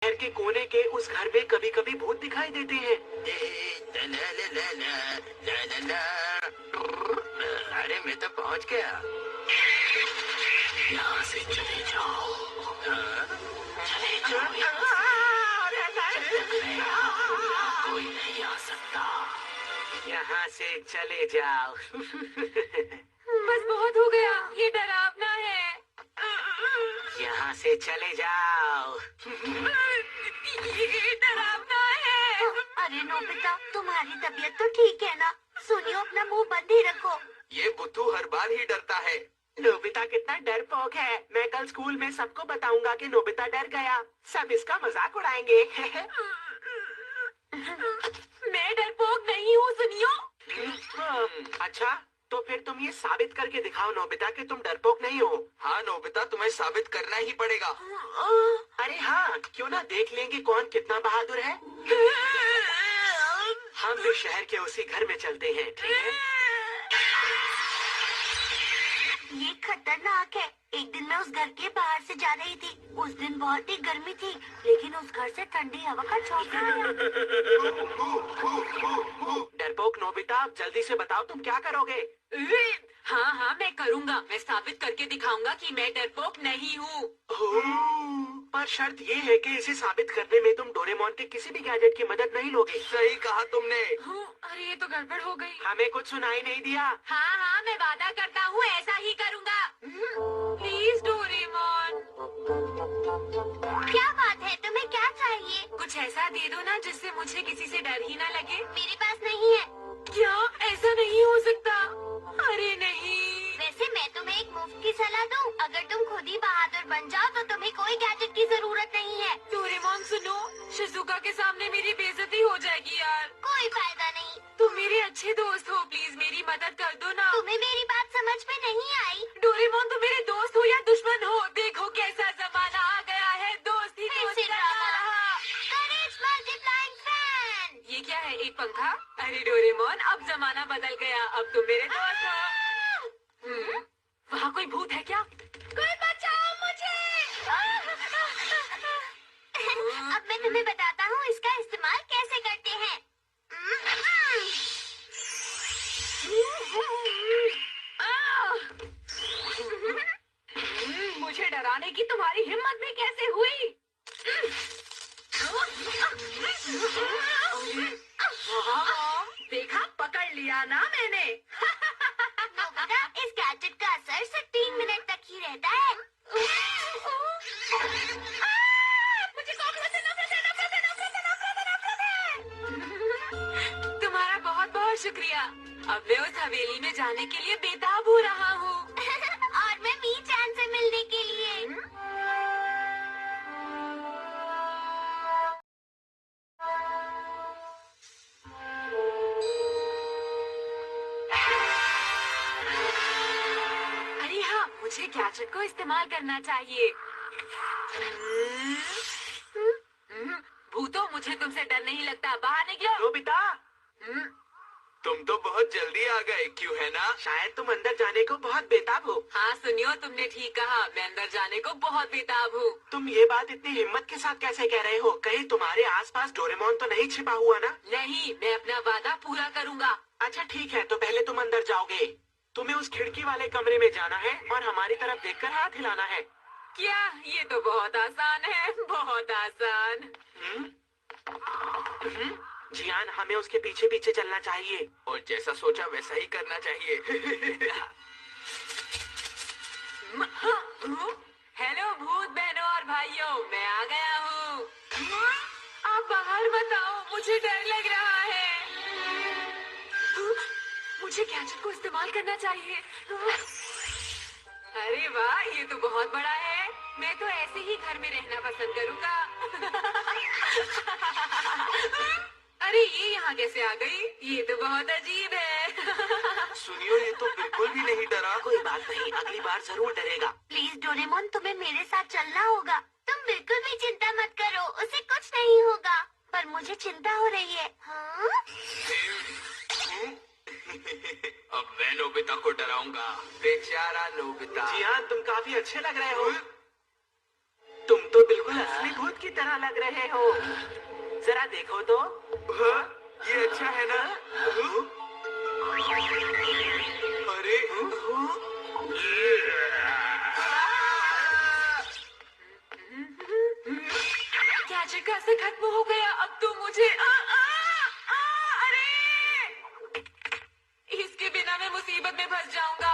शहर के कोने के उस घर में कभी कभी भूत दिखाई देते हैं। अरे मैं तो पहुंच गया। यहाँ से चले जाओ। चले जाओ कोई नहीं आ सकता। यहाँ से चले जाओ। बस बहुत हो गया, ये डरावना है। यहाँ से चले जाओ। ये डरावना है। अरे नोबिता, तुम्हारी तबीयत तो ठीक है ना? सुनियो, अपना मुंह बंद ही रखो। ये बुद्धू हर बार ही डरता है। नोबिता कितना डरपोक है। मैं कल स्कूल में सबको बताऊंगा कि नोबिता डर गया। सब इसका मजाक उड़ाएंगे। मैं डरपोक नहीं हूँ, सुनियो। अच्छा, तो फिर तुम ये साबित करके दिखाओ नोबिता कि तुम डरपोक नहीं हो। हाँ नोबिता, तुम्हें साबित करना ही पड़ेगा। अरे हाँ, क्यों ना देख लेंगे कौन कितना बहादुर है। हम भी शहर के उसी घर में चलते हैं, ठीक है? ये खतरनाक है। एक दिन मैं उस घर के बाहर से जा रही थी। उस दिन बहुत ही गर्मी थी, लेकिन उस घर से ठंडी हवा का झोंका आया। डरपोक नोबिता, अब जल्दी से बताओ तुम क्या करोगे? हाँ हाँ, मैं करूँगा। मैं साबित करके दिखाऊंगा कि मैं डरपोक नहीं हूँ। पर शर्त ये है कि इसे साबित करने में तुम डोरेमोन के किसी भी गैजेट की मदद नहीं लोगे। सही कहा तुमने। अरे ये तो गड़बड़ हो गई। हमें कुछ सुनाई नहीं दिया। हाँ हाँ, मैं वादा करता हूँ ऐसा ही करूँगा। Please Doraemon. क्या बात है, तुम्हें क्या चाहिए? कुछ ऐसा दे दो ना जिससे मुझे किसी से डर ही ना लगे। मेरे पास नहीं है। क्या? ऐसा नहीं हो सकता। अरे नहीं। वैसे मैं तुम्हें एक मुफ्त की सलाह दूं। अगर तुम खुद ही बहादुर बन जाओ तो तुम्हें कोई गैजेट की जरूरत नहीं है। डोरेमोन सुनो, शिजुका के सामने मेरी बेइज्जती हो जाएगी यार। कोई फायदा नहीं। तुम मेरे अच्छे दोस्त हो, प्लीज मेरी मदद कर दो ना। तुम्हें मेरी बात समझ में नहीं आई? डोरेमोन, तुम मेरे दोस्त हो या दुश्मन हो? देखो कैसा जमाना आ गया है, दोस्त ही फिर दोस्त से का ड्रामा। रहा। करेज मल्टीप्लाइंग फैन। ये क्या है, एक पंखा? अरे डोरेमोन, अब जमाना बदल गया, अब तुम मेरे दोस्त हो। वहाँ कोई भूत है क्या? कोई बचाओ मुझे। अब मैं तुम्हें बताता हूँ इसका इस्तेमाल कैसे करते हैं। मुझे डराने की तुम्हारी हिम्मत भी कैसे हुई? देखा, पकड़ लिया ना मैंने। नोबिता, इस गैजेट का असर सिर्फ 3 मिनट तक ही रहता है। मुझे कॉकरोच से नफरत है, नफरत है, नफरत है, नफरत है, नफरत है। तुम्हारा बहुत बहुत शुक्रिया। अब मैं उस हवेली में जाने के लिए बेताब हो रहा हूँ। और मैं मी चैन से मिलने के लिए। अरे हाँ, मुझे गैजेट को इस्तेमाल करना चाहिए। भूतो, मुझे तुमसे डर नहीं लगता, बाहर निकलो। नोबिता, तुम तो बहुत जल्दी आ गए, क्यों है ना? शायद तुम अंदर जाने को बहुत बेताब हो। हाँ सुनियो, तुमने ठीक कहा, मैं अंदर जाने को बहुत बेताब हूँ। तुम ये बात इतनी हिम्मत के साथ कैसे कह रहे हो? कहीं तुम्हारे आसपास डोरेमोन तो नहीं छिपा हुआ ना? नहीं, मैं अपना वादा पूरा करूँगा। अच्छा ठीक है, तो पहले तुम अंदर जाओगे। तुम्हें उस खिड़की वाले कमरे में जाना है और हमारी तरफ देखकर हाथ हिलाना है। क्या? ये तो बहुत आसान है, बहुत आसान। जियान, हमें उसके पीछे पीछे चलना चाहिए। और जैसा सोचा वैसा ही करना चाहिए। हेलो भूत बहनों और भाइयों, मैं आ गया हूँ। आप बाहर मत आओ, मुझे डर लग रहा है। मुझे गैजेट को इस्तेमाल करना चाहिए। अरे वाह, ये तो बहुत बड़ा है। मैं तो ऐसे ही घर में रहना पसंद करूँगा। अरे ये यहाँ कैसे आ गई? ये तो बहुत अजीब है। सुनियो, ये तो बिल्कुल भी नहीं डरा। कोई बात नहीं, अगली बार जरूर डरेगा। प्लीज डोरेमोन, तुम्हें मेरे साथ चलना होगा। तुम बिल्कुल भी चिंता मत करो, उसे कुछ नहीं होगा। पर मुझे चिंता हो रही है। हाँ? अब मैं नोबिता को डराऊंगा। बेचारा नोबिता। जियान, तुम काफी अच्छे लग रहे हो। तुम तो बिल्कुल असली भूत की तरह लग रहे हो। जरा देखो तो। हाँ, ये अच्छा है ना? अरे गैजेट कैसे खत्म हो गया? अब तो मुझे अरे इसके बिना मैं मुसीबत में फंस जाऊंगा।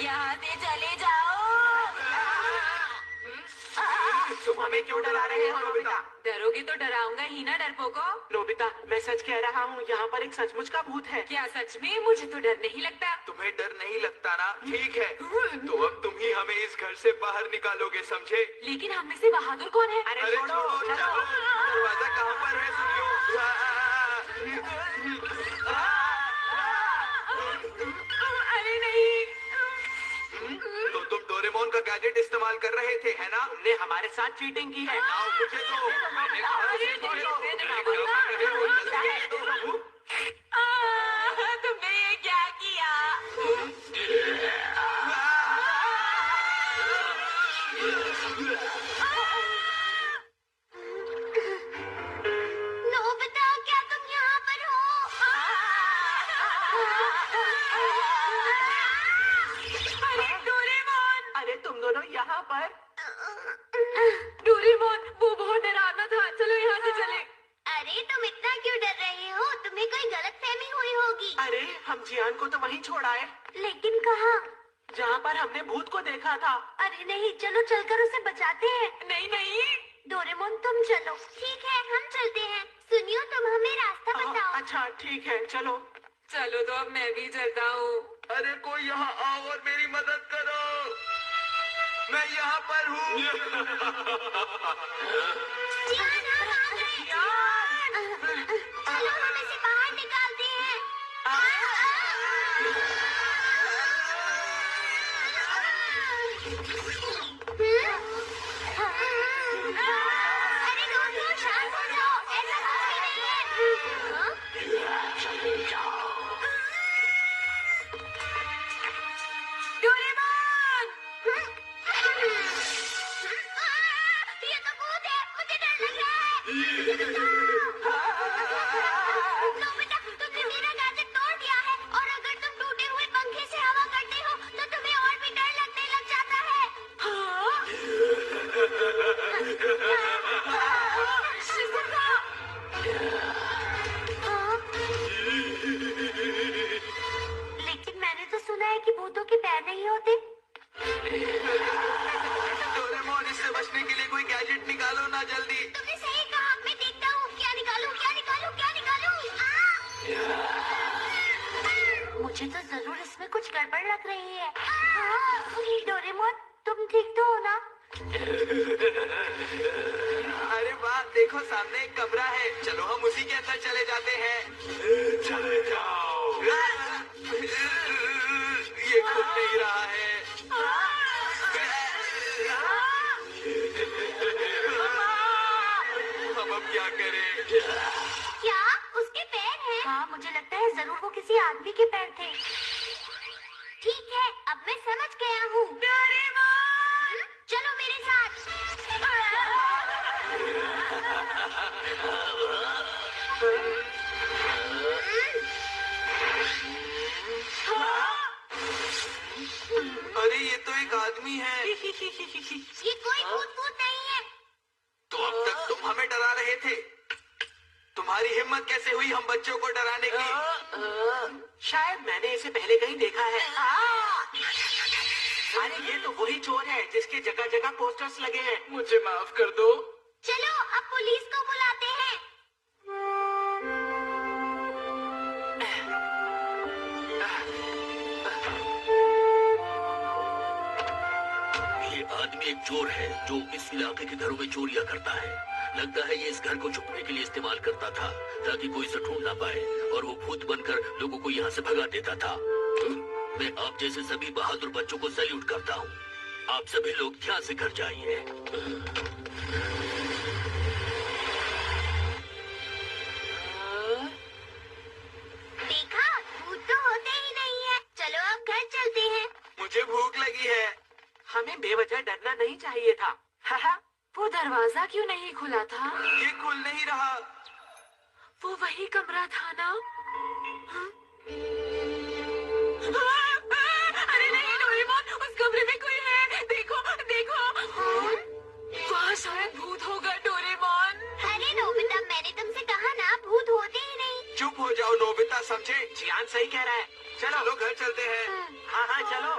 यहाँ से चले जाओ। तुम हमें क्यों डरा रहे हो नोबिता? डरोगे तो डराऊंगा ही ना डरपोको। नोबिता, मैं सच कह रहा हूँ, यहाँ पर एक सचमुच का भूत है। क्या सच में? मुझे तो डर नहीं लगता। तुम्हें डर नहीं लगता ना? ठीक है, तो अब तुम ही हमें इस घर से बाहर निकालोगे, समझे? लेकिन हम में से बहादुर कौन है? अरे अरे छोड़ो, छोड़ो, चलो। चलो। दरवाजा कहाँ पर है? अरे नहीं। तो तुम डोरेमोन का गैजेट इस्तेमाल कर रहे थे, है ना? तुमने हमारे साथ चीटिंग की है। आओ मुझे दो। मैंने कहा अरे मुझे नहीं, दो। मैं क्या नहीं कर रहे हो? जल्दी दो। तुमने ये क्या किया? नोबिता, क्या तुम यहाँ पर हो? अरे डोरेमोन! अरे तुम दोनों यहाँ पर? डोरेमोन, वो बहुत डरावना था। चलो यहाँ से चले। अरे तुम इतना क्यों डर रहे हो? तुम्हें कोई गलतफहमी हुई होगी। अरे हम जियान को तो वहीं छोड़ आए, लेकिन कहाँ? जहाँ पर हमने भूत को देखा था। अरे नहीं, चलो चलकर उसे बचाते हैं। नहीं नहीं। डोरेमोन तुम चलो। ठीक है, हम चलते हैं। सुनियो, तुम हमें रास्ता बताओ। अच्छा ठीक है, चलो। चलो तो अब मैं भी चलता हूँ। अरे कोई यहाँ आओ और मेरी मदद करो। मैं यहाँ पर हूँ। जियान, हम आ गए। चलो हम इसे बाहर निकालते हैं। अरे दोस्तों, शांत हो जाओ। ऐसा कुछ भी नहीं है। डोरेमोन! ये तो भूत है, मुझे डर लग रहा है। नोबिता, तुमने मेरा गैजेट तोड़ दिया है, और अगर तुम टूटे हुए पंखे से हवा करते हो तो तुम्हें और भी डर लगने लग जाता है। शिजुका! लेकिन मैंने तो सुना है कि भूतों के पैर नहीं होते। डोरेमोन, इससे बचने के लिए कोई गैजेट निकालो ना जल्दी। तुमने सही कहा, मैं देखता हूँ। क्या निकालूं, क्या निकालूं, क्या निकालूं? मुझे तो जरूर इसमें कुछ गड़बड़ लग रही है। डोरेमोन, तुम ठीक तो हो ना? अरे वाह, देखो सामने एक कमरा है। चलो हम उसी के अंदर चले जाते हैं। चले जाओ। ये खुल नहीं रहा है। हम अब क्या करें? क्या उसके पैर हैं? हाँ, मुझे लगता है जरूर वो किसी आदमी के पैर थे। ठीक है, अब मैं समझ गया हूँ। चलो मेरे साथ। अरे ये तो एक आदमी है। ये कोई भूत नहीं है। तो अब तक तुम हमें डरा रहे थे। तुम्हारी हिम्मत कैसे हुई हम बच्चों को डराने की? शायद मैंने इसे पहले कहीं देखा है। अरे ये तो वही चोर है जिसके जगह जगह पोस्टर्स लगे हैं। मुझे माफ कर दो। चलो अब पुलिस को बुलाते हैं। ये आदमी एक चोर है जो इस इलाके के घरों में चोरियां करता है। लगता है ये इस घर को छुपने के लिए इस्तेमाल करता था ताकि कोई इसे ढूंढ ना पाए, और वो भूत बनकर लोगों को यहाँ से भगा देता था। मैं आप जैसे सभी बहादुर बच्चों को सैल्यूट करता हूँ। आप सभी लोग ध्यान से घर जाइए। देखा, मुझे भूख लगी है। हमें बेवजह डरना नहीं चाहिए था। वो दरवाजा क्यों नहीं खुला था? ये खुल नहीं रहा। वो वही कमरा था ना? अरे नहीं डोरेमोन, उस कमरे में कोई है। देखो देखो, वहाँ शायद भूत होगा डोरेमोन। अरे नोबिता, मैंने तुमसे कहा ना, भूत होते ही नहीं। चुप हो जाओ नोबिता, समझे? जियान सही कह रहा है। चलो चलो घर चलते हैं। हाँ हाँ चलो।